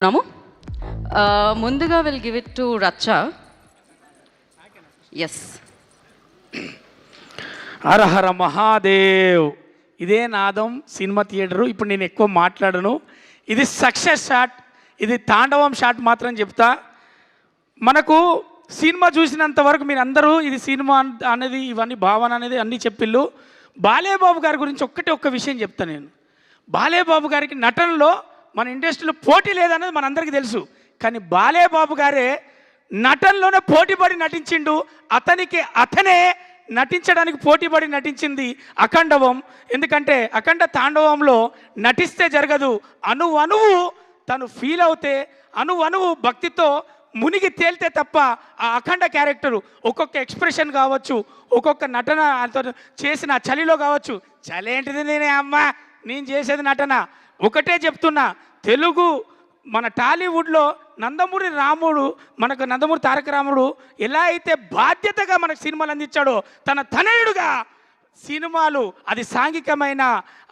నాము ముందుగా will give it to రచ్చ. Yes. హరహర మహాదేవ్. ఇదే నాదం సినిమా థియేటరు. ఇప్పుడు నేను ఎక్కువ మాట్లాడను. ఇది సక్సెస్ షాట్, ఇది తాండవం షాట్ మాత్రం చెప్తా. మనకు సినిమా చూసినంత వరకు మీరు అందరూ ఇది సినిమా అనేది ఇవన్నీ భావన అనేది అన్నీ చెప్పిళ్ళు. బాలేబాబు గారి గురించి ఒక్క విషయం చెప్తాను నేను. బాలేబాబు గారికి నటనలో మన ఇండస్ట్రీలో పోటీ లేదనేది మనందరికీ తెలుసు. కానీ బాలేబాబు గారే నటనలోనే పోటీపడి నటించిండు. అతనే నటించడానికి పోటీపడి నటించింది అఖండవం. ఎందుకంటే అఖండ తాండవంలో నటిస్తే జరగదు, అణువు తను ఫీల్ అవుతే, అణువు భక్తితో మునిగి తేలితే తప్ప ఆ అఖండ క్యారెక్టరు ఒక్కొక్క ఎక్స్ప్రెషన్ కావచ్చు, ఒక్కొక్క నటన చేసిన చలిలో కావచ్చు. చలేంటిది నేనే అమ్మ, నేను చేసేది నటన. ఒకటే చెప్తున్నా, తెలుగు మన టాలీవుడ్లో నందమూరి రాముడు, మనకు నందమూరి తారక రాముడు ఎలా అయితే బాధ్యతగా మనకు సినిమాలు అందించాడో, తన తనయుడుగా సినిమాలు అది సాంఘికమైన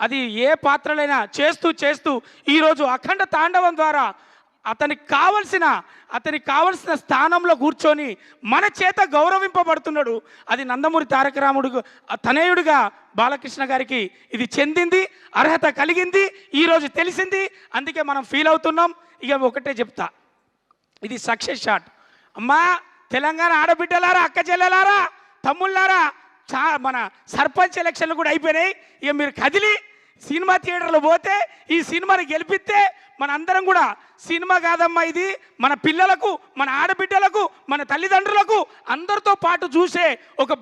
అది ఏ పాత్రలైనా చేస్తూ ఈరోజు అఖండ తాండవం ద్వారా అతనికి కావలసిన స్థానంలో కూర్చొని మన చేత గౌరవింపబడుతున్నాడు. అది నందమూరి తారక రాముడు తనయుడిగా బాలకృష్ణ గారికి ఇది చెందింది, అర్హత కలిగింది, ఈరోజు తెలిసింది. అందుకే మనం ఫీల్ అవుతున్నాం. ఇక ఒకటే చెప్తా, ఇది సక్సెస్ షాట్. అమ్మా తెలంగాణ ఆడబిడ్డలారా, అక్క చెల్లెలారా, తమ్ముళ్ళారా, మన సర్పంచ్ ఎలక్షన్లు కూడా అయిపోయినాయి. ఇక మీరు కదిలి సినిమా థియేటర్లో పోతే ఈ సినిమాని గెలిపిస్తే మన అందరం కూడా సినిమా కాదమ్మా ఇది మన పిల్లలకు, మన ఆడబిడ్డలకు, మన తల్లిదండ్రులకు అందరితో పాటు చూసే ఒక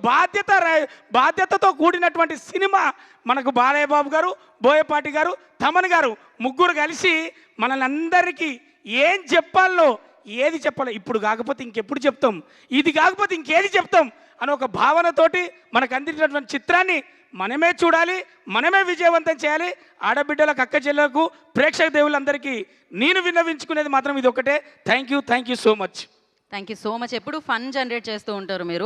బాధ్యతతో కూడినటువంటి సినిమా మనకు బాలయ్యబాబు గారు, బోయపాటి గారు, తమన్ గారు ముగ్గురు కలిసి మనల్ని అందరికీ ఏం చెప్పాలో, ఏది చెప్పాలో, ఇప్పుడు కాకపోతే ఇంకెప్పుడు చెప్తాం, ఇది కాకపోతే ఇంకేది చెప్తాం అని ఒక భావనతోటి మనకు అందించినటువంటి చిత్రాన్ని మనమే చూడాలి, మనమే విజయవంతం చేయాలి. ఆడబిడ్డలకు, అక్క చెల్లెలకు, ప్రేక్షక దేవులందరికీ నేను విన్నవించుకునేది మాత్రం ఇది ఒకటే. Thank you so much. Thank you so much. ఎప్పుడు ఫన్ జనరేట్ చేస్తూ ఉంటారు మీరు.